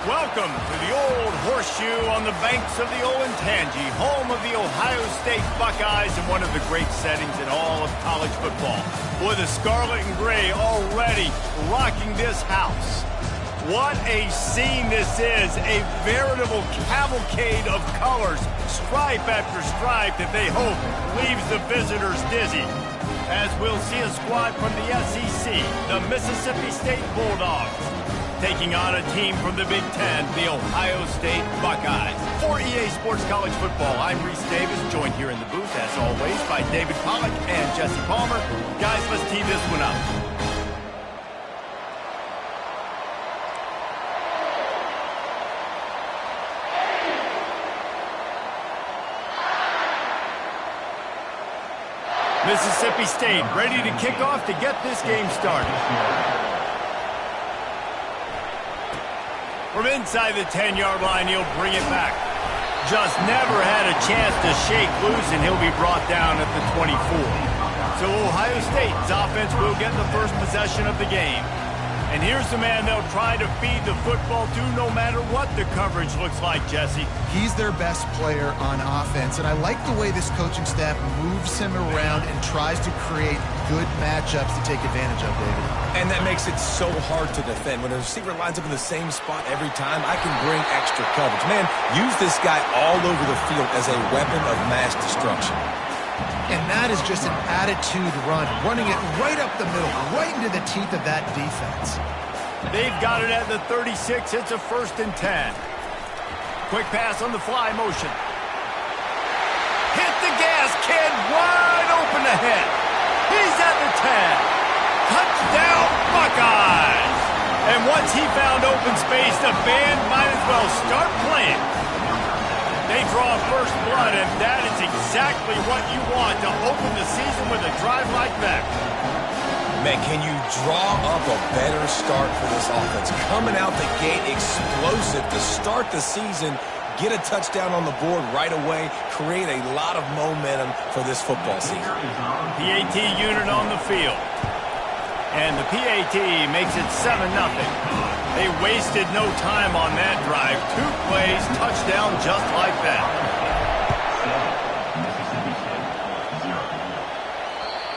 Welcome to the Old Horseshoe on the banks of the Olentangy, home of the Ohio State Buckeyes and one of the great settings in all of college football. Boy, the scarlet and gray already rocking this house. What a scene this is, a veritable cavalcade of colors, stripe after stripe that they hope leaves the visitors dizzy. As we'll see a squad from the SEC, the Mississippi State Bulldogs, taking on a team from the Big Ten, the Ohio State Buckeyes. For EA Sports College Football, I'm Reese Davis, joined here in the booth, as always, by David Pollack and Jesse Palmer. Guys, let's tee this one up. Mississippi State ready to kick off to get this game started. From inside the 10-yard line, he'll bring it back. Just never had a chance to shake loose, and he'll be brought down at the 24. So Ohio State's offense will get the first possession of the game. And here's the man they'll try to feed the football to no matter what the coverage looks like, Jesse. He's their best player on offense, and I like the way this coaching staff moves him around and tries to create good matchups to take advantage of, David. And that makes it so hard to defend. When a receiver lines up in the same spot every time, I can bring extra coverage. Man, use this guy all over the field as a weapon of mass destruction. And that is just an attitude run, running it right up the middle, right into the teeth of that defense. They've got it at the 36. It's a 1st and 10. Quick pass on the fly motion. Hit the gas, kid, wide open ahead. He's at the 10. Touchdown, Buckeyes! And once he found open space, the band might as well start playing. They draw first blood, and that is exactly what you want to open the season with a drive like that. Man, can you draw up a better start for this offense? Coming out the gate explosive to start the season, get a touchdown on the board right away, create a lot of momentum for this football season. PAT unit on the field. And the PAT makes it 7-0. They wasted no time on that drive. 2 plays, touchdown just like that.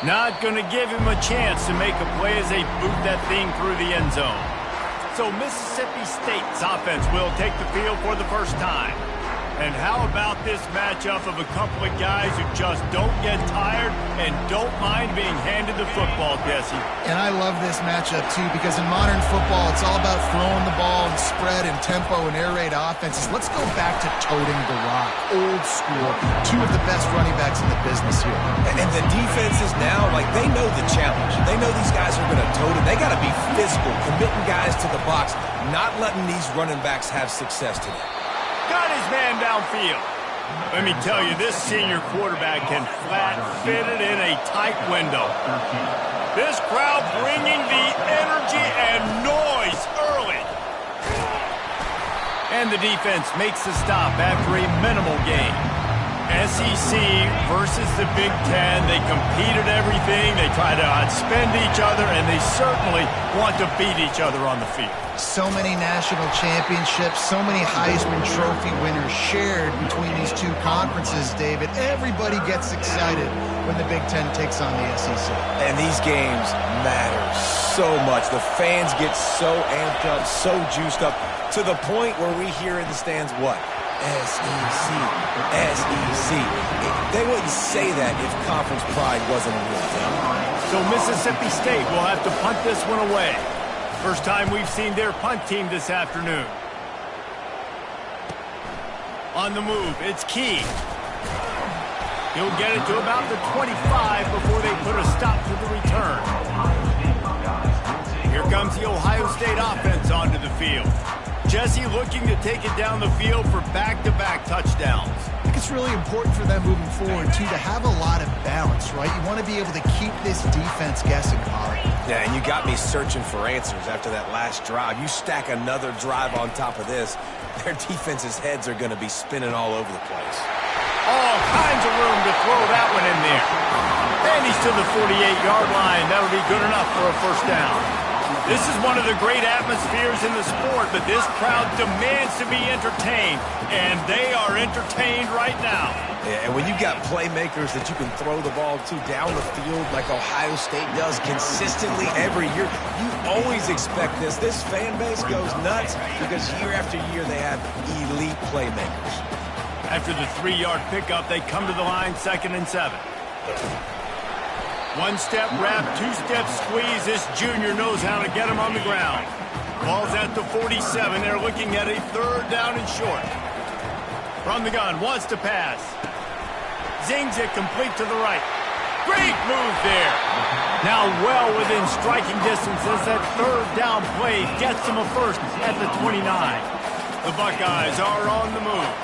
Not going to give him a chance to make a play as they boot that thing through the end zone. So Mississippi State's offense will take the field for the first time. And how about this matchup of a couple of guys who just don't get tired and don't mind being handed the football, Jesse? And I love this matchup, too, because in modern football, it's all about throwing the ball and spread and tempo and air raid offenses. Let's go back to toting the rock, old school. 2 of the best running backs in the business here. And the defenses now, like, they know the challenge. They know these guys are going to tote it. They got to be physical, committing guys to the box, not letting these running backs have success today. Got his man downfield. Let me tell you, this senior quarterback can flat fit it in a tight window. This crowd bringing the energy and noise early. And the defense makes the stop after a minimal gain. SEC versus the Big Ten. They compete at everything. They try to outspend each other, and they certainly want to beat each other on the field. So many national championships, so many Heisman Trophy winners shared between these 2 conferences, David. Everybody gets excited when the Big Ten takes on the SEC. And these games matter so much. The fans get so amped up, so juiced up, to the point where we hear in the stands what? SEC, SEC. They wouldn't say that if conference pride wasn't a real thing. So Mississippi State will have to punt this one away. First time we've seen their punt team this afternoon. On the move, it's Key. He'll get it to about the 25 before they put a stop to the return. Here comes the Ohio State offense onto the field. Jesse looking to take it down the field for back-to-back touchdowns. I think it's really important for them moving forward, too, to have a lot of balance, right? You want to be able to keep this defense guessing, Pollard. Yeah, and you got me searching for answers after that last drive. You stack another drive on top of this, their defense's heads are going to be spinning all over the place. All kinds of room to throw that one in there. And he's to the 48-yard line. That'll be good enough for a first down. This is one of the great atmospheres in the sport, but this crowd demands to be entertained, and they are entertained right now. Yeah, and when you've got playmakers that you can throw the ball to down the field like Ohio State does consistently every year, you always expect this. This fan base goes nuts because year after year they have elite playmakers. After the 3-yard pickup, they come to the line, 2nd and 7. One-step wrap, two-step squeeze. This junior knows how to get him on the ground. Ball's at the 47. They're looking at a 3rd down and short. From the gun, wants to pass. Zings it complete to the right. Great move there. Now well within striking distance as that 3rd down play gets them a first at the 29. The Buckeyes are on the move.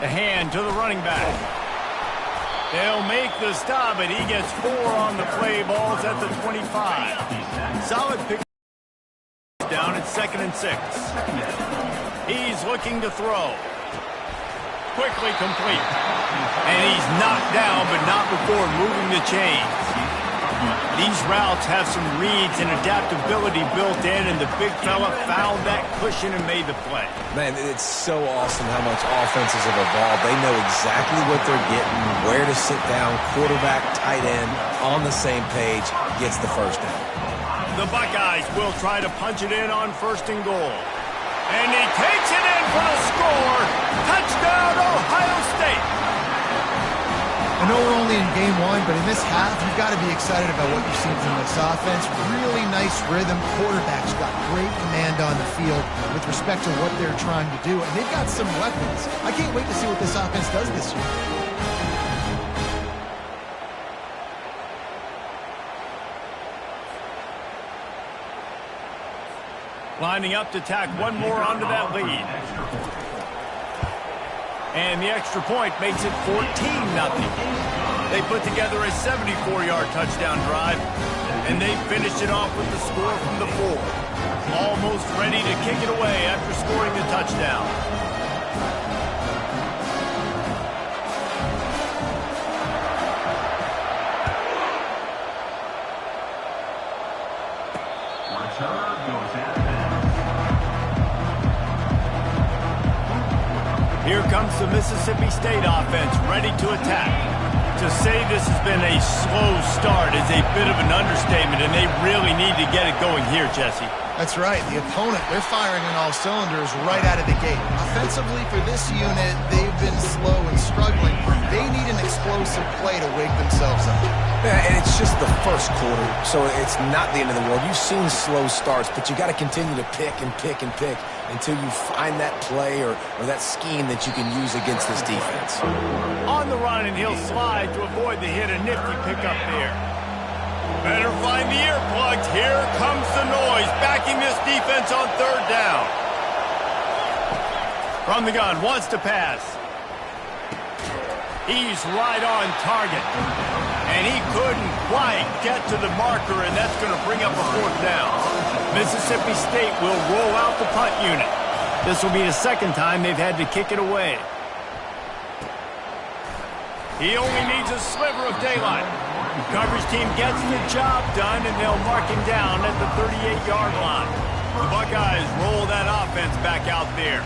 The hand to the running back. They'll make the stop, and he gets 4 on the play. Ball's at the 25. Solid pick down at 2nd and 6. He's looking to throw. Quickly complete. And he's knocked down, but not before moving the chains. These routes have some reads and adaptability built in, and the big fella found that cushion and made the play. Man, it's so awesome how much offenses have evolved. They know exactly what they're getting, where to sit down, quarterback, tight end, on the same page, gets the first down. The Buckeyes will try to punch it in on 1st and goal. And he takes it in for the score. Touchdown, Ohio State. I know we're only in game 1, but in this half, you've got to be excited about what you're seeing from this offense. Really nice rhythm. Quarterback's got great command on the field with respect to what they're trying to do. And they've got some weapons. I can't wait to see what this offense does this year. Lining up to tack one more onto that lead. And the extra point makes it 14-0. They put together a 74-yard touchdown drive, and they finished it off with the score from the 4. Almost ready to kick it away after scoring the touchdown. Here comes the Mississippi State offense, ready to attack. To say this has been a slow start is a bit of an understatement, and they really need to get it going here, Jesse. That's right. The opponent, they're firing on all cylinders right out of the gate. Offensively, for this unit, they've been slow and struggling. They need an explosive play to wake themselves up. Yeah, and it's just the first quarter, so it's not the end of the world. You've seen slow starts, but you got to continue to pick and pick and pick until you find that play or that scheme that you can use against this defense. On the run, and he'll slide to avoid the hit. A nifty pickup there. Better find the earplugs. Here comes the noise, backing this defense on 3rd down. From the gun, wants to pass. He's right on target. And he couldn't quite get to the marker, and that's going to bring up a 4th down. Mississippi State will roll out the punt unit. This will be the 2nd time they've had to kick it away. He only needs a sliver of daylight. Coverage team gets the job done, and they'll mark him down at the 38-yard line. The Buckeyes roll that offense back out there.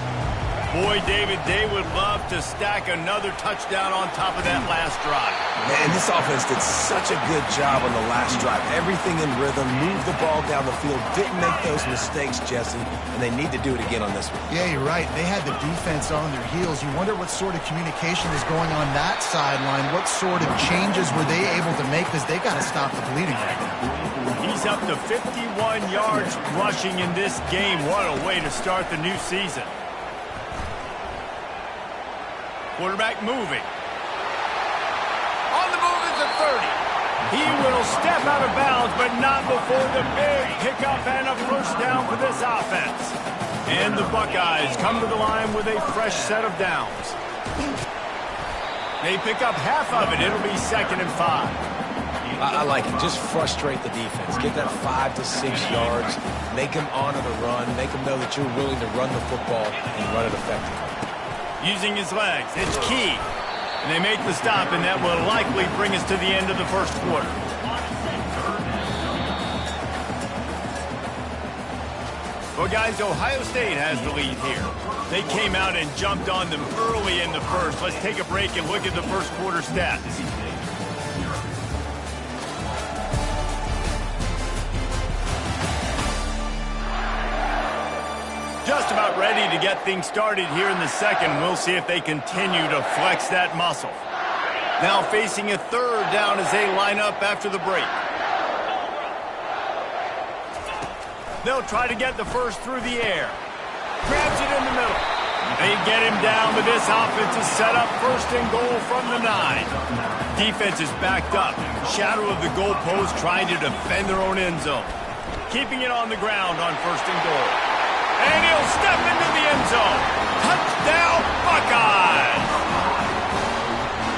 Boy, David, they would love to stack another touchdown on top of that last drive. Man, this offense did such a good job on the last drive. Everything in rhythm, moved the ball down the field, didn't make those mistakes, Jesse, and they need to do it again on this one. Yeah, you're right. They had the defense on their heels. You wonder what sort of communication is going on that sideline. What sort of changes were they able to make, because they got to stop the bleeding right now. He's up to 51 yards rushing in this game. What a way to start the new season. Quarterback moving. On the move is the 30. He will step out of bounds, but not before the big pickup and a first down for this offense. And the Buckeyes come to the line with a fresh set of downs. They pick up half of it. It'll be 2nd and 5. I like it. Just frustrate the defense. Get that 5 to 6 yards. Make them honor the run. Make them know that you're willing to run the football and run it effectively. Using his legs, it's key. And they make the stop, and that will likely bring us to the end of the 1st quarter. Well, guys, Ohio State has the lead here. They came out and jumped on them early in the first. Let's take a break and look at the first quarter stats. Just about ready to get things started here in the second. We'll see if they continue to flex that muscle. Now facing a third down as they line up after the break. They'll try to get the first through the air. Grabs it in the middle. They get him down, but this offense is set up first and goal from the 9. Defense is backed up. Shadow of the goalpost trying to defend their own end zone. Keeping it on the ground on first and goal. And he'll step into the end zone. Touchdown, Buckeyes!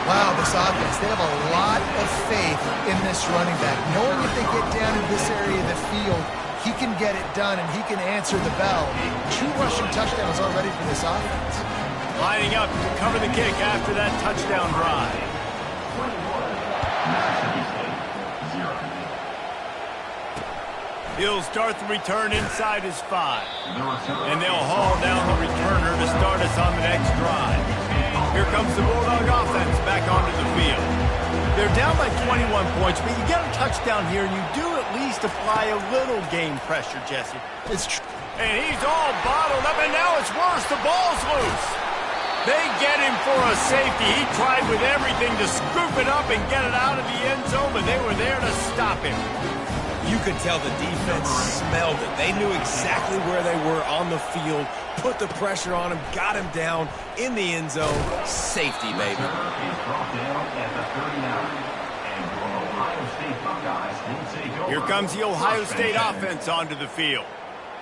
Wow, this offense, they have a lot of faith in this running back. Knowing if they get down in this area of the field, he can get it done and he can answer the bell. 2 rushing touchdowns already for this offense. Lining up to cover the kick after that touchdown drive. He'll start the return inside his 5. And they'll haul down the returner to start us on the next drive. Here comes the Bulldog offense back onto the field. They're down by 21 points, but you get a touchdown here, and you do at least apply a little game pressure, Jesse. It's true. And he's all bottled up, and now it's worse. The ball's loose. They get him for a safety. He tried with everything to scoop it up and get it out of the end zone, but they were there to stop him. You could tell the defense smelled it. They knew exactly where they were on the field, put the pressure on him, got him down in the end zone. Safety, baby. Here comes the Ohio State offense onto the field.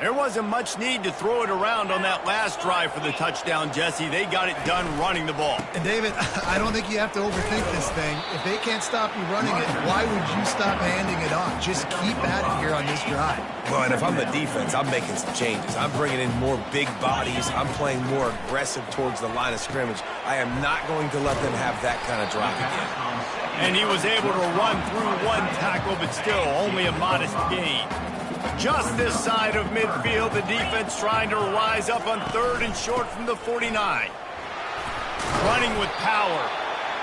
There wasn't much need to throw it around on that last drive for the touchdown, Jesse. They got it done running the ball. And David, I don't think you have to overthink this thing. If they can't stop you running it, why would you stop handing it off? Just keep at it here on this drive. Well, and if I'm the defense, I'm making some changes. I'm bringing in more big bodies. I'm playing more aggressive towards the line of scrimmage. I am not going to let them have that kind of drive again. And he was able to run through 1 tackle, but still only a modest gain. Just this side of midfield, the defense trying to rise up on 3rd and short from the 49. Running with power.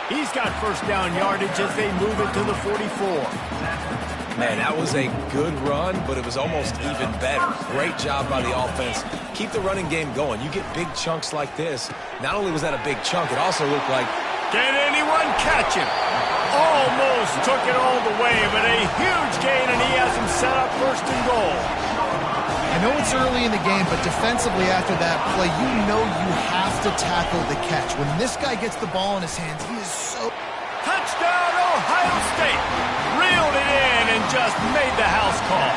He's got first down yardage as they move it to the 44. Man, that was a good run, but it was almost even better. Great job by the offense. Keep the running game going. You get big chunks like this. Not only was that a big chunk, it also looked like... Can anyone catch him? Almost took it all the way, but a huge gain, and he has him set up first and goal. I know it's early in the game, but defensively after that play, you know you have to tackle the catch. When this guy gets the ball in his hands, he is so... Touchdown, Ohio State! Reeled it in and just made the house call.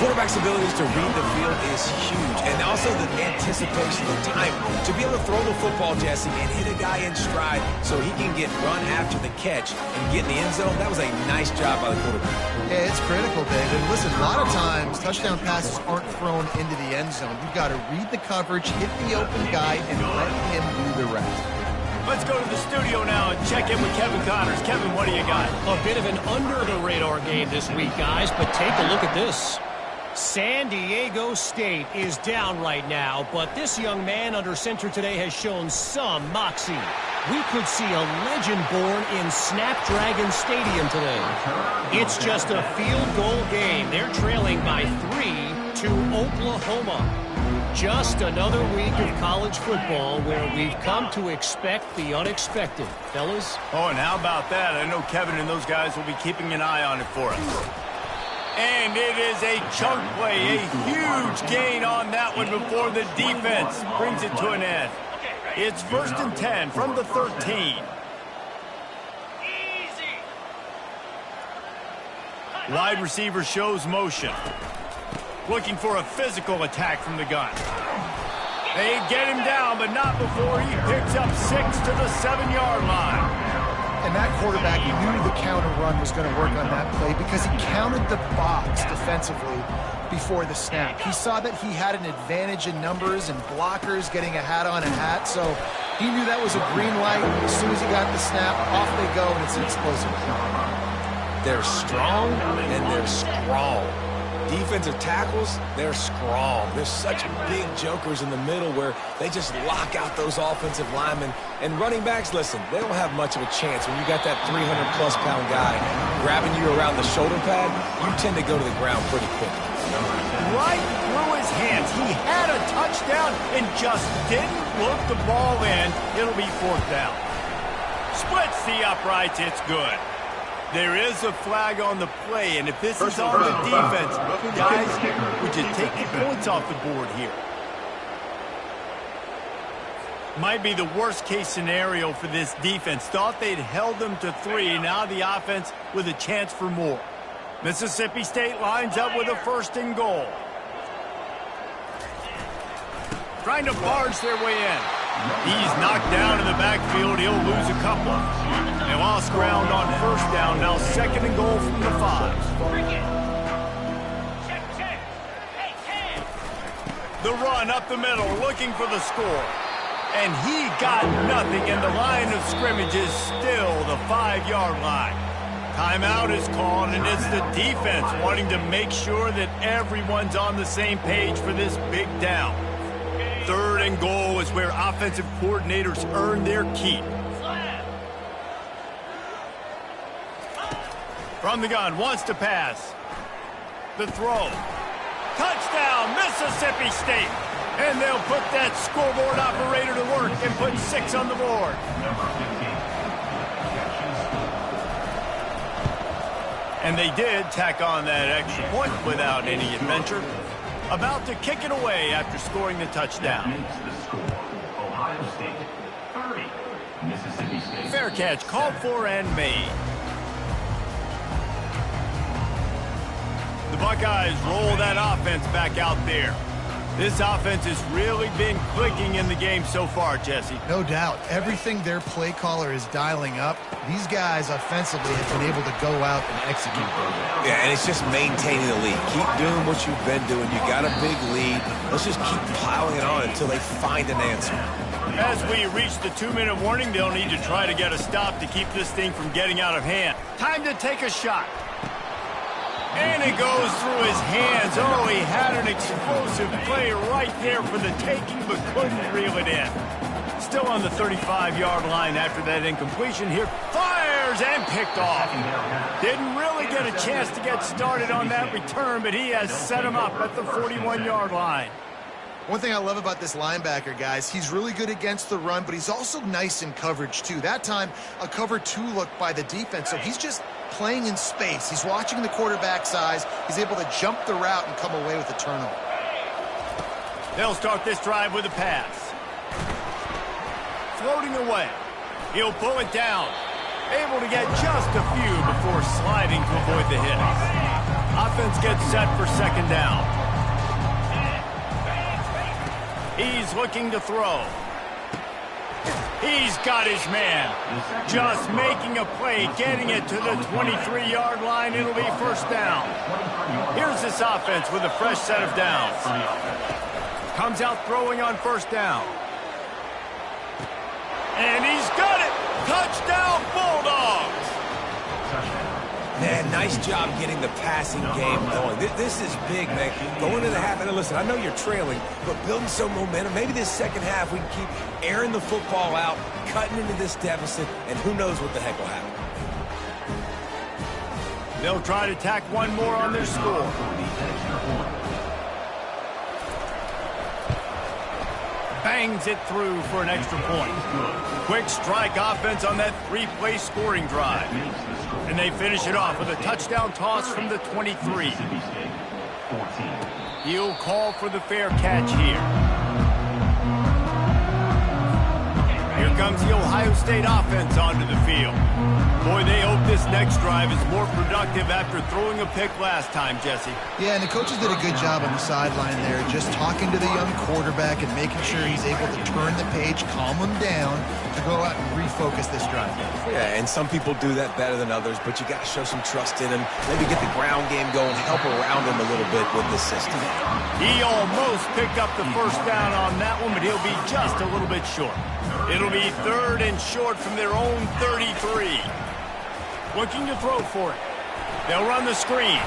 Quarterback's abilities to read the field is huge, and also the anticipation, the time to be able to throw the football, Jesse, and hit a guy in stride so he can get run after the catch and get in the end zone. That was a nice job by the quarterback. Yeah, it's critical, David. Listen, a lot of times touchdown passes aren't thrown into the end zone. You've got to read the coverage, hit the open guy, and let him do the rest. Let's go to the studio now and check in with Kevin Connors. Kevin, what do you got? A bit of an under-the-radar game this week, guys, but take a look at this. San Diego State is down right now, but this young man under center today has shown some moxie. We could see a legend born in Snapdragon Stadium today. It's just a field goal game. They're trailing by 3 to Oklahoma. Just another week of college football where we've come to expect the unexpected. Fellas? Oh, and how about that? I know Kevin and those guys will be keeping an eye on it for us. And it is a chunk play, a huge gain on that one before the defense brings it to an end. It's 1st and 10 from the 13. Wide receiver shows motion. Looking for a physical attack from the gun. They get him down, but not before he picks up 6 to the 7-yard line. And that quarterback knew the counter run was going to work on that play because he counted the box defensively before the snap. He saw that he had an advantage in numbers and blockers getting a hat on a hat, so he knew that was a green light. As soon as he got the snap, off they go, and it's an explosive. They're strong and they're strong. defensive tackles, they're strong. There's such big jokers in the middle where they just lock out those offensive linemen. And running backs, listen, they don't have much of a chance. When you got that 300-plus pound guy grabbing you around the shoulder pad, you tend to go to the ground pretty quick. Right through his hands. He had a touchdown and just didn't look the ball in. It'll be fourth down. Splits the uprights. It's good. There is a flag on the play, and if this is on the defense, guys, would you take the points off the board here? Might be the worst-case scenario for this defense. Thought they'd held them to 3. Now the offense with a chance for more. Mississippi State lines up with a 1st and goal. Trying to barge their way in. He's knocked down in the backfield. He'll lose a couple. They lost ground on 1st down. Now 2nd and goal from the 5. The run up the middle, looking for the score. And he got nothing, and the line of scrimmage is still the 5-yard line. Timeout is called, and it's the defense wanting to make sure that everyone's on the same page for this big down. 3rd and goal is where offensive coordinators earn their keep. From the gun, wants to pass. The throw. Touchdown, Mississippi State. And they'll put that scoreboard operator to work and put 6 on the board. And they did tack on that extra point without any adventure. About to kick it away after scoring the touchdown. Fair catch called for and made. The Buckeyes roll that offense back out there. This offense has really been clicking in the game so far, Jesse. No doubt. Everything their play caller is dialing up, these guys offensively have been able to go out and execute. Yeah, and it's just maintaining the lead. Keep doing what you've been doing. You got a big lead. Let's just keep piling it on until they find an answer. As we reach the 2-minute warning, they'll need to try to get a stop to keep this thing from getting out of hand. Time to take a shot. And it goes through his hands. Oh, he had an explosive play right there for the taking, but couldn't reel it in. Still on the 35-yard line after that incompletion here. Fires and picked off. Didn't really get a chance to get started on that return, but he has set him up at the 41-yard line. One thing I love about this linebacker, guys, he's really good against the run, but he's also nice in coverage, too. That time, a cover 2 look by the defense, so he's just playing in space. He's watching the quarterback's eyes. He's able to jump the route and come away with a turnover. They'll start this drive with a pass. Floating away. He'll pull it down. Able to get just a few before sliding to avoid the hit. Offense gets set for 2nd down. He's looking to throw. He's got his man. Just making a play, getting it to the 23-yard line. It'll be 1st down. Here's this offense with a fresh set of downs. Comes out throwing on 1st down. And he's got it. Touchdown, Bulldogs. Man, nice job getting the passing game going. This is big, man. Going into the half, and listen, I know you're trailing, but building some momentum. Maybe this 2nd half we can keep airing the football out, cutting into this deficit, and who knows what the heck will happen. They'll try to tack one more on their score. Bangs it through for an extra point. Quick strike offense on that 3-play scoring drive. And they finish it off with a touchdown toss from the 23. He'll call for the fair catch here. Here comes the Ohio State offense onto the field. Boy, they hope this next drive is more productive after throwing a pick last time, Jesse. Yeah, and the coaches did a good job on the sideline there, just talking to the young quarterback and making sure he's able to turn the page, calm him down, to go out and refocus this drive. Yeah, and some people do that better than others, but you got to show some trust in him. Maybe get the ground game going, help around him a little bit with this system. He almost picked up the 1st down on that one, but he'll be just a little bit short. It'll be 3rd and short from their own 33. Looking to throw for it. They'll run the screen.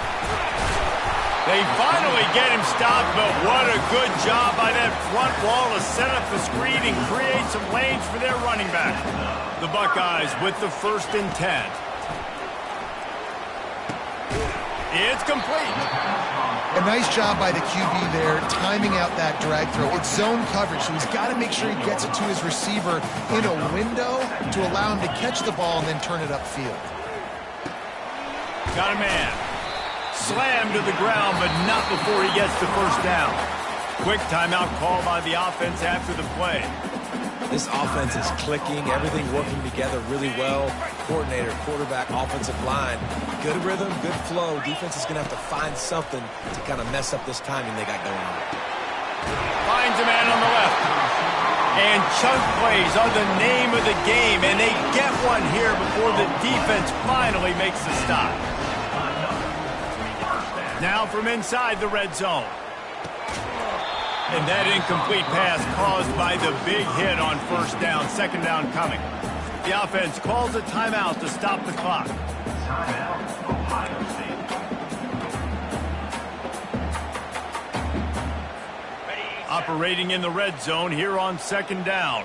They finally get him stopped, but what a good job by that front wall to set up the screen and create some lanes for their running back. The Buckeyes with the 1st and 10. It's complete. A nice job by the QB there, timing out that drag throw. It's zone coverage, so he's got to make sure he gets it to his receiver in a window to allow him to catch the ball and then turn it upfield. Got a man. Slammed to the ground, but not before he gets the 1st down. Quick timeout call by the offense after the play. This offense is clicking, everything working together really well. Coordinator, quarterback, offensive line. Good rhythm, good flow. Defense is going to have to find something to kind of mess up this timing they got going on. Finds a man on the left. And chunk plays are the name of the game, and they get one here before the defense finally makes the stop. Now from inside the red zone. And that incomplete pass caused by the big hit on 1st down, 2nd down coming. The offense calls a timeout to stop the clock. Operating in the red zone here on 2nd down.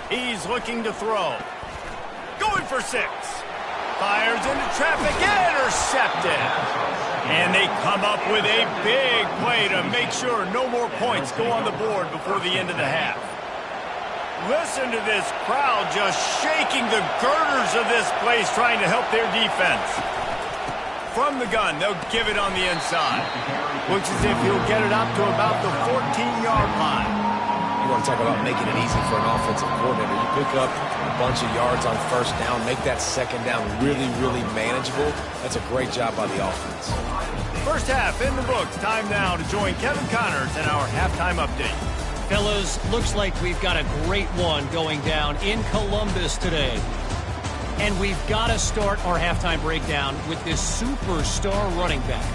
He's looking to throw. Going for 6. Fires into traffic, intercepted. And they come up with a big play to make sure no more points go on the board before the end of the half. Listen to this crowd just shaking the girders of this place trying to help their defense. From the gun, they'll give it on the inside. Looks as if he'll get it up to about the 14-yard line. You want to talk about making it easy for an offensive coordinator. You pick up a bunch of yards on 1st down, make that 2nd down really, really manageable. That's a great job by the offense. 1st half in the books. Time now to join Kevin Connors in our halftime update. Fellas, looks like we've got a great one going down in Columbus today. And we've got to start our halftime breakdown with this superstar running back.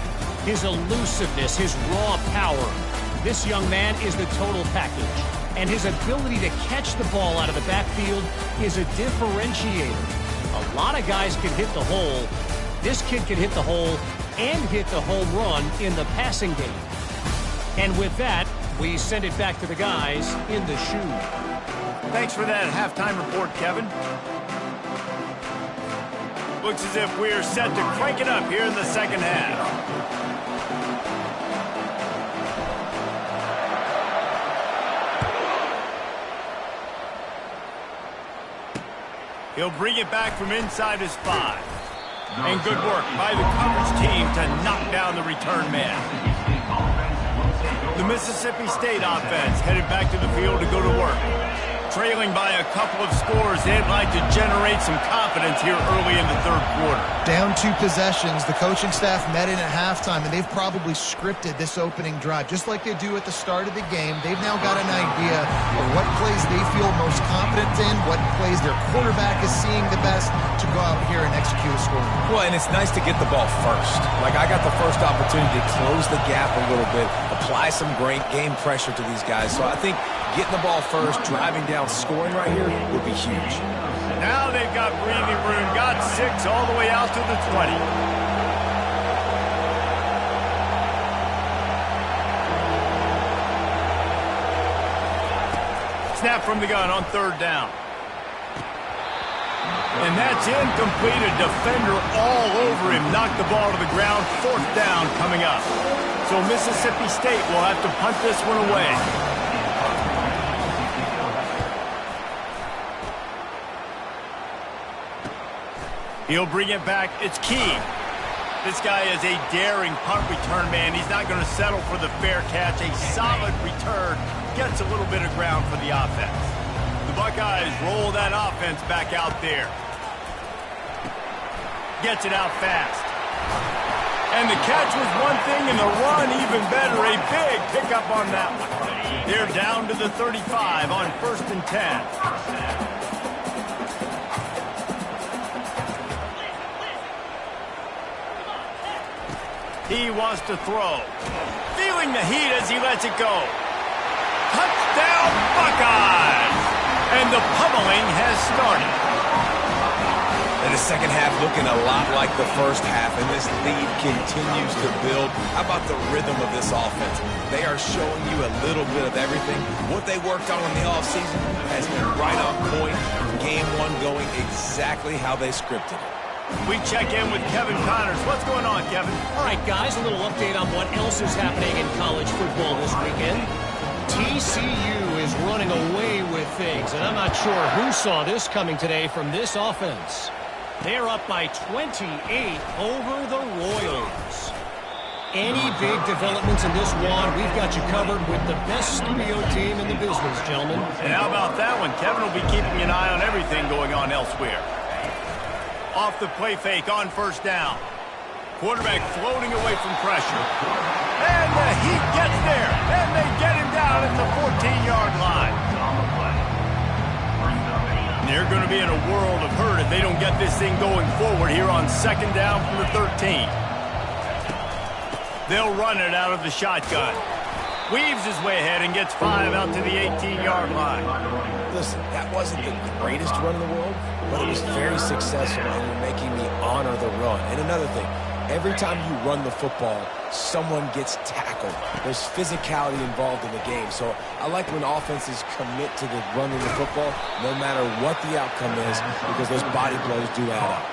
His elusiveness, his raw power. This young man is the total package. And his ability to catch the ball out of the backfield is a differentiator. A lot of guys can hit the hole. This kid can hit the hole and hit the home run in the passing game. And with that, we send it back to the guys in the shoe. Thanks for that halftime report, Kevin. Looks as if we're set to crank it up here in the 2nd half. He'll bring it back from inside his 5. And good work by the coverage team to knock down the return man. The Mississippi State offense headed back to the field to go to work. Trailing by a couple of scores, they'd like to generate some confidence here early in the 3rd quarter. Down 2 possessions, the coaching staff met in at halftime, and they've probably scripted this opening drive. Just like they do at the start of the game, they've now got an idea of what plays they feel most confident in, what plays their quarterback is seeing the best to go out here and execute a score. Well, and it's nice to get the ball first. Like, I got the first opportunity to close the gap a little bit, apply some great game pressure to these guys. So I think getting the ball first, driving down, scoring right here would be huge. Now they've got breathing room, got 6 all the way out to the 20. Snap from the gun on 3rd down. And that's incomplete. A defender all over him. Knocked the ball to the ground. 4th down coming up. So Mississippi State will have to punt this one away. He'll bring it back. It's Key. This guy is a daring punt return man. He's not going to settle for the fair catch. A solid return. Gets a little bit of ground for the offense. The Buckeyes roll that offense back out there. Gets it out fast. And the catch was one thing, and the run even better. A big pickup on that one. They're down to the 35 on 1st and 10. He wants to throw. Feeling the heat as he lets it go. Touchdown, Buckeyes! And the pummeling has started. And the second half looking a lot like the first half, and this lead continues to build. How about the rhythm of this offense? They are showing you a little bit of everything. What they worked on in the offseason has been right on point. Game one going exactly how they scripted it. We check in with Kevin Connors. What's going on, Kevin? All right, guys, a little update on what else is happening in college football this weekend. TCU is running away with things, and I'm not sure who saw this coming today from this offense. They're up by 28 over the Royals. Any big developments in this one, we've got you covered with the best studio team in the business, gentlemen. And how about that one? Kevin will be keeping an eye on everything going on elsewhere. Off the play fake on first down. Quarterback floating away from pressure. And the Heat gets there. And they get him down at the 14-yard line. They're going to be in a world of hurt if they don't get this thing going forward here on second down from the 13. They'll run it out of the shotgun. Weaves his way ahead and gets 5 out to the 18-yard line. Listen, that wasn't the greatest run in the world, but it was very successful, and you're making me honor the run. And another thing, every time you run the football, someone gets tackled. There's physicality involved in the game. So I like when offenses commit to the running the football, no matter what the outcome is, because those body blows do add up.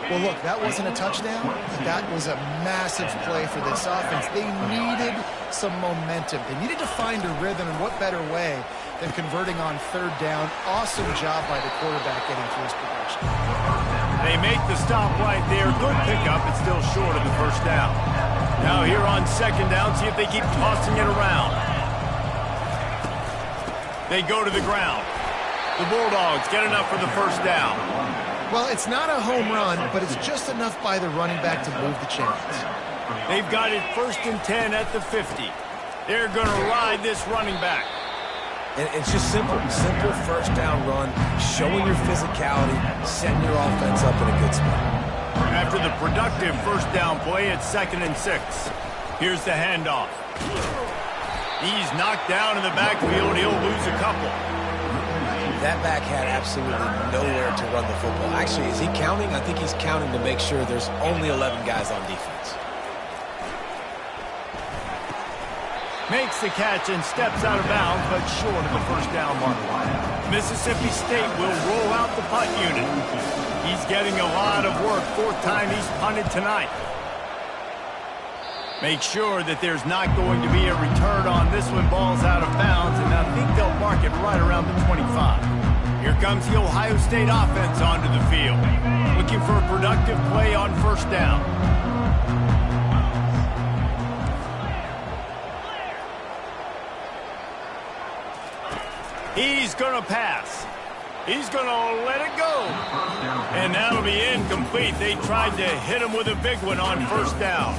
Well, look, that wasn't a touchdown. That was a massive play for this offense. They needed some momentum. They needed to find a rhythm, and what better way than converting on third down. Awesome job by the quarterback getting through his progression. They make the stop right there. Good pickup. It's still short of the first down. Now here on second down, see if they keep tossing it around. They go to the ground. The Bulldogs get enough for the first down. Well, it's not a home run, but it's just enough by the running back to move the chains. They've got it 1st and 10 at the 50. They're going to ride this running back. And it's just simple first down run, showing your physicality, setting your offense up in a good spot. After the productive first down play, it's 2nd and 6. Here's the handoff. He's knocked down in the backfield. He'll lose a couple. That back had absolutely nowhere to run the football. Actually, is he counting? I think he's counting to make sure there's only 11 guys on defense. Makes the catch and steps out of bounds, but short of the first down mark. Mississippi State will roll out the punt unit. He's getting a lot of work. 4th time he's punted tonight. Make sure that there's not going to be a return on this one. Ball's out of bounds, and I think they'll mark it right around the 25. Here comes the Ohio State offense onto the field. Looking for a productive play on first down. He's going to pass. He's going to let it go. And that'll be incomplete. They tried to hit him with a big one on first down.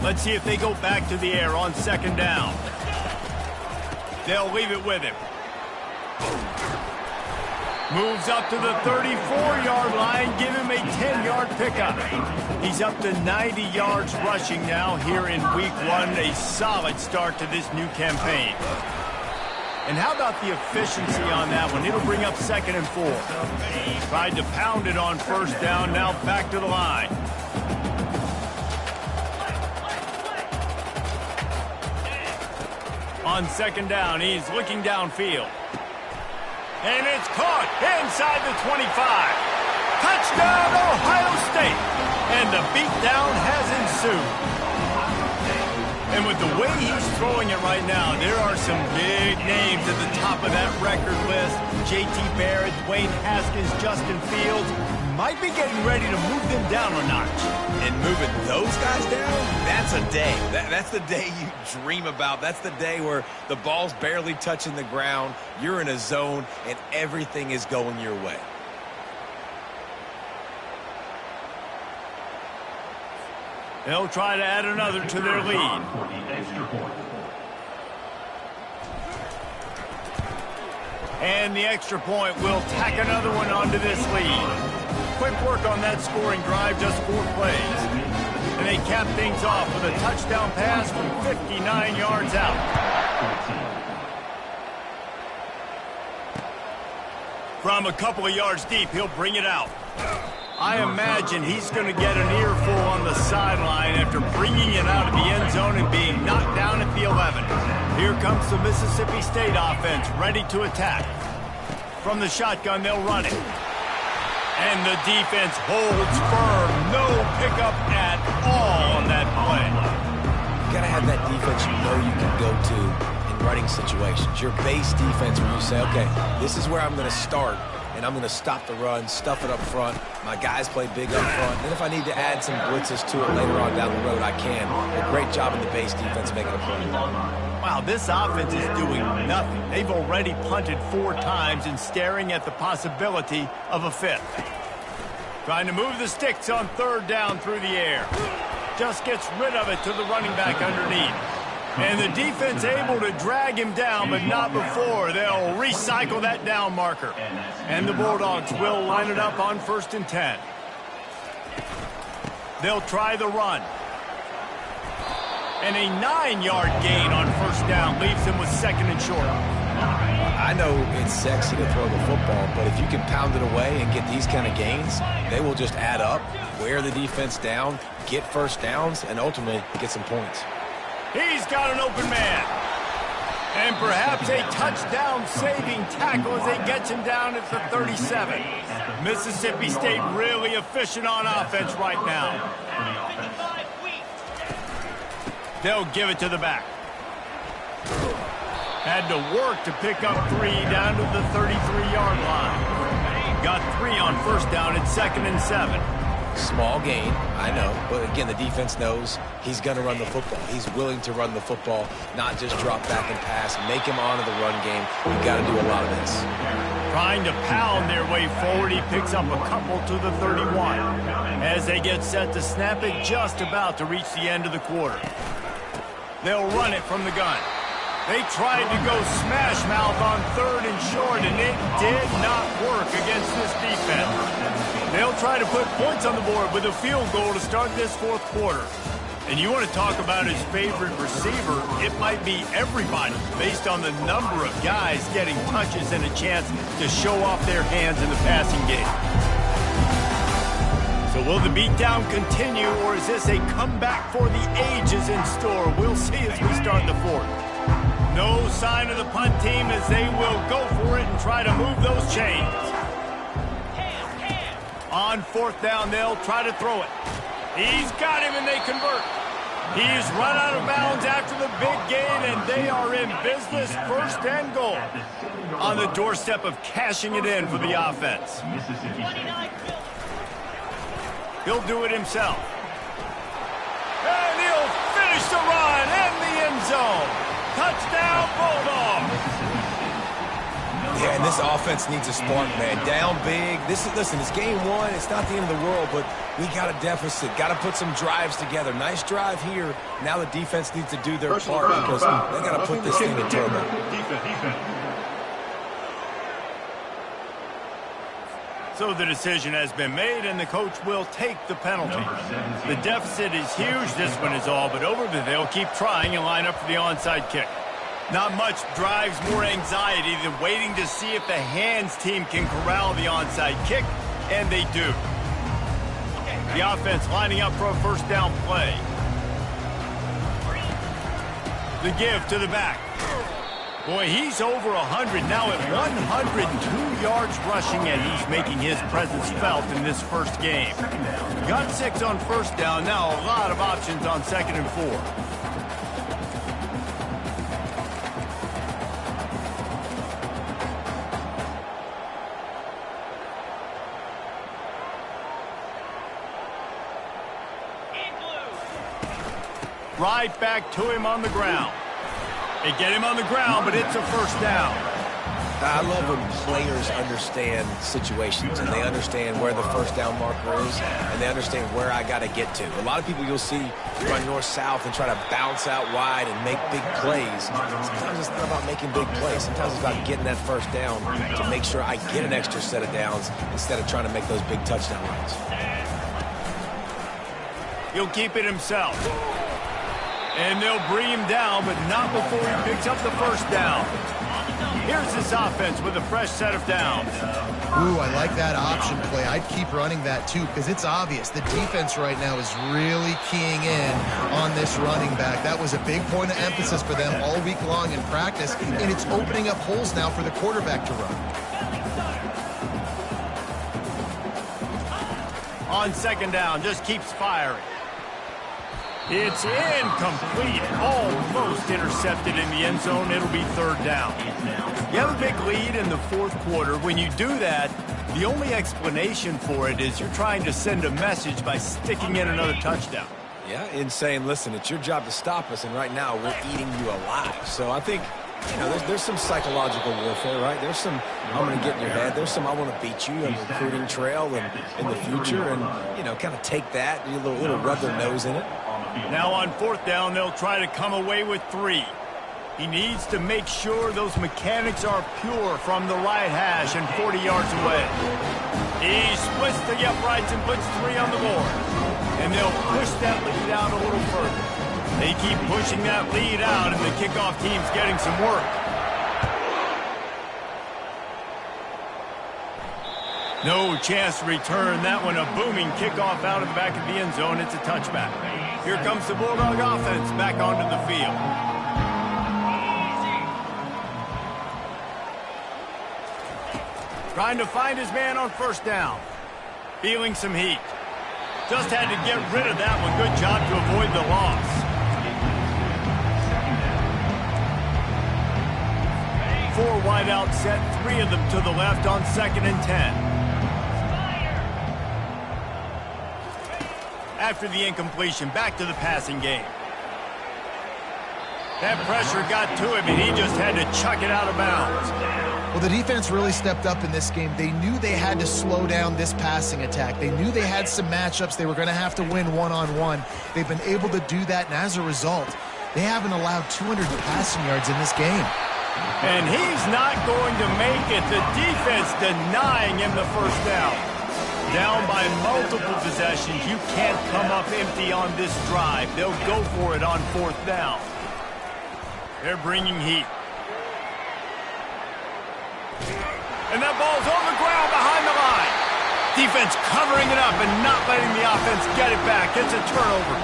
Let's see if they go back to the air on second down. They'll leave it with him. Moves up to the 34-yard line. Give him a 10-yard pickup. He's up to 90 yards rushing now here in week 1. A solid start to this new campaign. And how about the efficiency on that one? It'll bring up 2nd and 4. Tried to pound it on first down. Now back to the line. On second down, he's looking downfield. And it's caught inside the 25. Touchdown, Ohio State. And the beatdown has ensued. And with the way he's throwing it right now, there are some big names at the top of that record list. J.T. Barrett, Dwayne Haskins, Justin Fields. Might be getting ready to move them down a notch. And moving those guys down, that's a day. That's the day you dream about. That's the day where the ball's barely touching the ground, you're in a zone, and everything is going your way. They'll try to add another to their lead. And the extra point will tack another one onto this lead. Quick work on that scoring drive, just 4 plays. And they cap things off with a touchdown pass from 59 yards out. From a couple of yards deep, he'll bring it out. I imagine he's going to get an earful on the sideline after bringing it out of the end zone and being knocked down at the 11. Here comes the Mississippi State offense, ready to attack. From the shotgun, they'll run it. And the defense holds firm. No pickup at all on that play. You got to have that defense you know you can go to in running situations. Your base defense where you say, okay, this is where I'm going to start. And I'm going to stop the run, stuff it up front. My guys play big up front. Then if I need to add some blitzes to it later on down the road, I can. A great job in the base defense making a play. Wow, this offense is doing nothing. They've already punted 4 times and staring at the possibility of a 5th. Trying to move the sticks on 3rd down through the air. Just gets rid of it to the running back underneath. And the defense able to drag him down, but not before. They'll recycle that down marker. And the Bulldogs will line it up on 1st and 10. They'll try the run. And a 9-yard gain on 1st down leaves them with 2nd and short. I know it's sexy to throw the football, but if you can pound it away and get these kind of gains, they will just add up, wear the defense down, get 1st downs, and ultimately get some points. He's got an open man. And perhaps a touchdown-saving tackle as they get him down at the 37. Mississippi State really efficient on offense right now. They'll give it to the back. Had to work to pick up 3 down to the 33-yard line. Got 3 on 1st down at 2nd and 7. Small gain, I know, but again, the defense knows he's going to run the football. He's willing to run the football, not just drop back and pass, make him honor the run game. You've got to do a lot of this. Trying to pound their way forward, he picks up a couple to the 31. As they get set to snap it, just about to reach the end of the quarter. They'll run it from the gun. They tried to go smash mouth on 3rd and short, and it did not work against this defense. They'll try to put points on the board with a field goal to start this 4th quarter. And you want to talk about his favorite receiver, it might be everybody based on the number of guys getting touches and a chance to show off their hands in the passing game. So will the beatdown continue, or is this a comeback for the ages in store? We'll see as we start the 4th. No sign of the punt team as they will go for it and try to move those chains. On 4th down, they'll try to throw it. He's got him, and they convert. He's run out of bounds after the big gain, and they are in business, 1st and goal. On the doorstep of cashing it in for the offense. He'll do it himself. And he'll finish the run in the end zone. Touchdown, Bulldogs! Yeah, and this offense needs a spark, man. Down big. Listen, it's game 1. It's not the end of the world, but we got a deficit. Got to put some drives together. Nice drive here. Now the defense needs to do their part because they got to put this thing in turbo. So the decision has been made, and the coach will take the penalty. The deficit is huge. This one is all but over, but they'll keep trying and line up for the onside kick. Not much drives more anxiety than waiting to see if the hands team can corral the onside kick, and they do. The offense lining up for a 1st down play. The give to the back. Boy, he's over 100 now at 102 yards rushing, and he's making his presence felt in this 1st game. Got 6 on 1st down, now a lot of options on 2nd and 4. Right back to him on the ground. They get him on the ground, but it's a 1st down. I love when players understand situations and they understand where the 1st down marker is and they understand where I got to get to. A lot of people you'll see run north-south and try to bounce out wide and make big plays. Sometimes it's not about making big plays. Sometimes it's about getting that 1st down to make sure I get an extra set of downs instead of trying to make those big touchdown runs. He'll keep it himself. And they'll bring him down, but not before he picks up the 1st down. Here Here's this offense with a fresh set of downs. Ooh, I like that option play. I'd keep running that too because it's obvious the defense right now is really keying in on this running back. That was a big point of emphasis for them all week long in practice, and it's opening up holes now for the quarterback to run. On second down, just keeps firing. It's incomplete. Almost intercepted in the end zone. It'll be third down. You have a big lead in the fourth quarter. When you do that, the only explanation for it is you're trying to send a message by sticking in another touchdown. Yeah, in saying, listen, it's your job to stop us, and right now we're eating you alive. So I think, you know, there's some psychological warfare, right? There's some, I'm going to get in your head. There's some, I want to beat you on the recruiting trail and in the future, and, you know, kind of take that, a little rub their nose in it. Now on fourth down, they'll try to come away with 3. He needs to make sure those mechanics are pure from the right hash and 40 yards away. He splits the uprights and puts 3 on the board. And they'll push that lead out a little further. They keep pushing that lead out, and the kickoff team's getting some work. No chance to return that one. A booming kickoff out of the back of the end zone. It's a touchback. Here comes the Bulldog offense back onto the field. Trying to find his man on first down. Feeling some heat. Just had to get rid of that one. Good job to avoid the loss. Four wide out set, 3 of them to the left on 2nd and 10. After the incompletion, back to the passing game. That pressure got to him, and he just had to chuck it out of bounds. Well, the defense really stepped up in this game. They knew they had to slow down this passing attack. They knew they had some matchups they were going to have to win one-on-one. They've been able to do that, and as a result, they haven't allowed 200 passing yards in this game. And he's not going to make it. The defense denying him the first down. Down by multiple possessions. You can't come up empty on this drive. They'll go for it on fourth down. They're bringing heat. And that ball's on the ground behind the line. Defense covering it up and not letting the offense get it back. It's a turnover.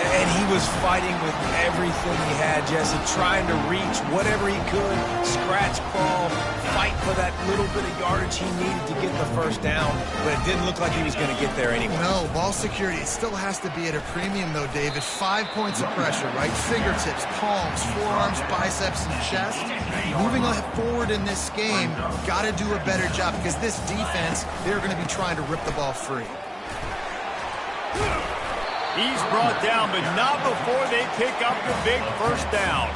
And he was fighting with everything he had, Jesse, trying to reach whatever he could, scratch, crawl, fight for that little bit of yardage he needed to get the first down, but it didn't look like he was going to get there anyway. No, ball security still has to be at a premium, though, David. 5 points of pressure, right? Fingertips, palms, forearms, biceps, and chest. Moving forward in this game, got to do a better job because this defense, they're going to be trying to rip the ball free. He's brought down, but not before they pick up the big first down.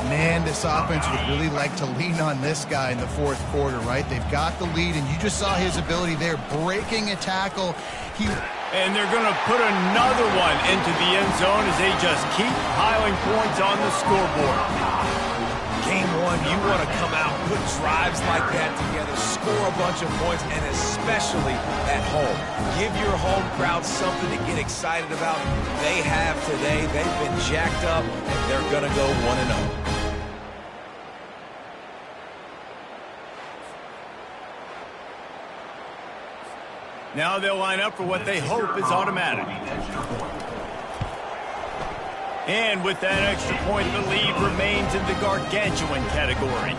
Man, this offense would really like to lean on this guy in the fourth quarter, right? They've got the lead, and you just saw his ability there, breaking a tackle. And they're going to put another one into the end zone as they just keep piling points on the scoreboard. Game one, you want to come out, put drives like that together, score a bunch of points, and especially at home. Give your home crowd something to get excited about. They have today. They've been jacked up, and they're going to go 1-0. Now they'll line up for what they hope is automatic. And with that extra point, the lead remains in the gargantuan category.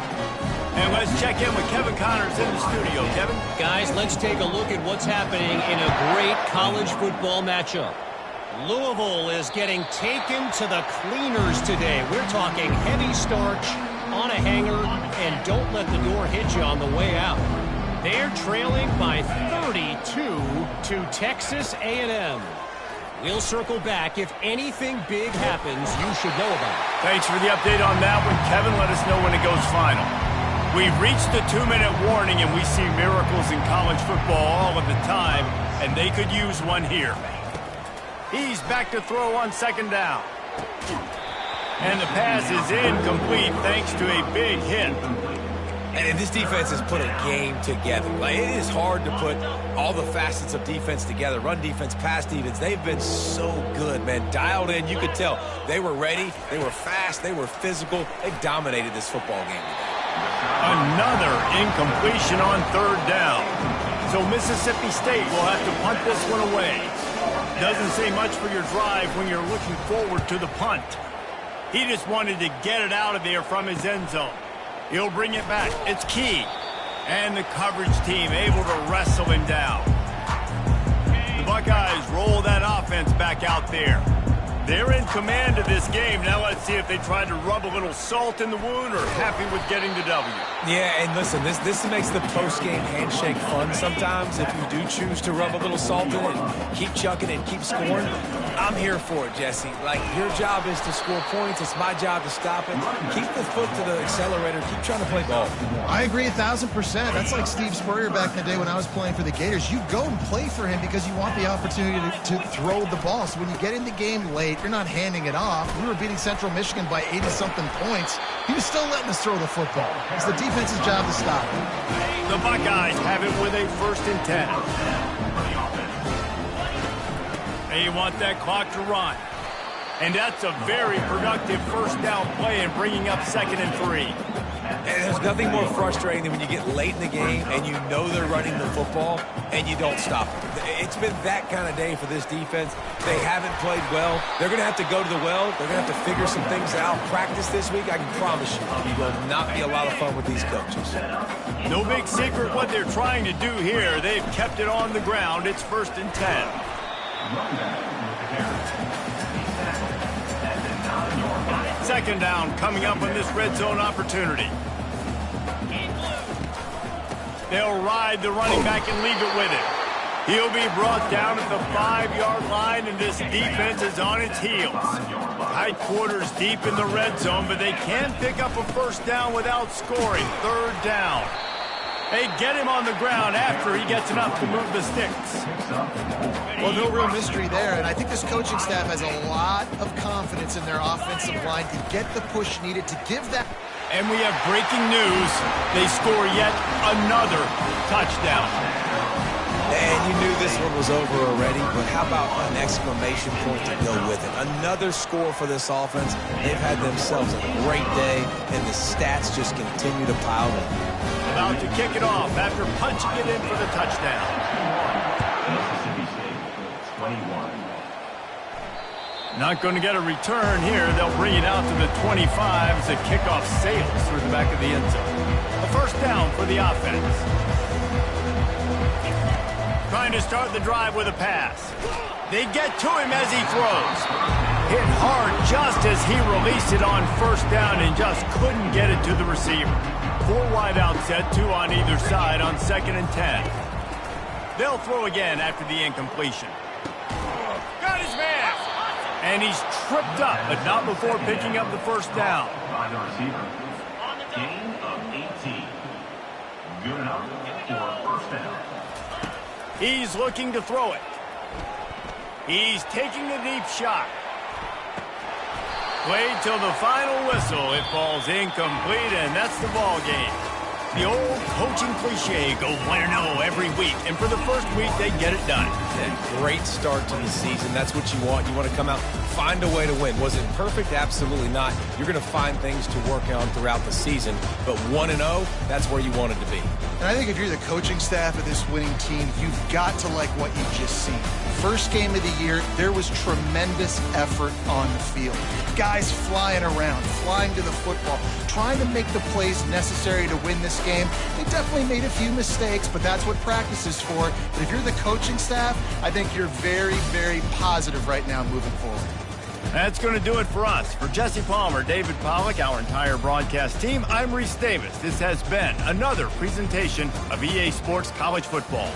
And let's check in with Kevin Connors in the studio. Kevin? Guys, let's take a look at what's happening in a great college football matchup. Louisville is getting taken to the cleaners today. We're talking heavy starch on a hanger, and don't let the door hit you on the way out. They're trailing by 32 to Texas A&M. We'll circle back. If anything big happens, you should know about it. Thanks for the update on that one, Kevin. Let us know when it goes final. We've reached the 2-minute warning, and we see miracles in college football all of the time, and they could use one here. He's back to throw on second down. And the pass is incomplete thanks to a big hit. And this defense has put a game together. Like, it is hard to put all the facets of defense together. Run defense, pass defense. They've been so good, man. Dialed in. You could tell they were ready. They were fast. They were physical. They dominated this football game today. Another incompletion on third down. So Mississippi State will have to punt this one away. Doesn't say much for your drive when you're looking forward to the punt. He just wanted to get it out of there from his end zone. He'll bring it back. It's key. And the coverage team able to wrestle him down. The Buckeyes roll that offense back out there. They're in command of this game. Now let's see if they try to rub a little salt in the wound or happy with getting the W. Yeah, and listen, this makes the post-game handshake fun sometimes. If you do choose to rub a little salt in it and keep chucking and keep scoring, I'm here for it, Jesse. Like, your job is to score points. It's my job to stop it. Keep the foot to the accelerator. Keep trying to play ball. I agree 1,000%. That's like Steve Spurrier back in the day when I was playing for the Gators. You go and play for him because you want the opportunity to throw the ball. So when you get in the game late, you're not handing it off. We were beating Central Michigan by 80-something points. He was still letting us throw the football. It's the defense's job to stop it. The Buckeyes have it with a 1st and 10. They want that clock to run. And that's a very productive first down play in bringing up 2nd and 3. And there's nothing more frustrating than when you get late in the game and you know they're running the football and you don't stop it. It's been that kind of day for this defense. They haven't played well. They're going to have to go to the well. They're going to have to figure some things out. Practice this week, I can promise you, it will not be a lot of fun with these coaches. No big secret what they're trying to do here. They've kept it on the ground. It's 1st and 10. Second down coming up on this red zone opportunity. They'll ride the running back and leave it with him. He'll be brought down at the 5-yard line, and this defense is on its heels. Tight quarters deep in the red zone, but they can pick up a first down without scoring. 3rd down. They get him on the ground after he gets enough to move the sticks. Well, no real mystery there, and I think this coaching staff has a lot of confidence in their offensive line to get the push needed to give that. And we have breaking news. They score yet another touchdown. And you knew this one was over already, but how about an exclamation point to go with it? Another score for this offense. They've had themselves a great day, and the stats just continue to pile in. About to kick it off after punching it in for the touchdown. Mississippi State, 21. Not going to get a return here. They'll bring it out to the 25 as the kickoff sails through the back of the end zone. A first down for the offense. Trying to start the drive with a pass. They get to him as he throws. Hit hard just as he released it on first down and just couldn't get it to the receiver. 4 wide out set, 2 on either side on 2nd and 10. They'll throw again after the incompletion. Got his man! And he's tripped up, but not before picking up the first down. By the receiver. Gain of 18. Good enough for first down. He's looking to throw it. He's taking the deep shot. Played till the final whistle. It falls incomplete, and that's the ball game. The old coaching cliche, go 1-0 every week. And for the first week, they get it done. Yeah, great start to the season. That's what you want. You want to come out, find a way to win. Was it perfect? Absolutely not. You're going to find things to work on throughout the season. But 1-0, that's where you wanted to be. And I think if you're the coaching staff of this winning team, you've got to like what you've just seen. First game of the year, there was tremendous effort on the field. Guys flying around, flying to the football, trying to make the plays necessary to win this game. They definitely made a few mistakes, but that's what practice is for. But if you're the coaching staff, I think you're very, very positive right now moving forward. That's going to do it for us. For Jesse Palmer, David Pollack, our entire broadcast team, I'm Reese Davis. This has been another presentation of EA Sports College Football.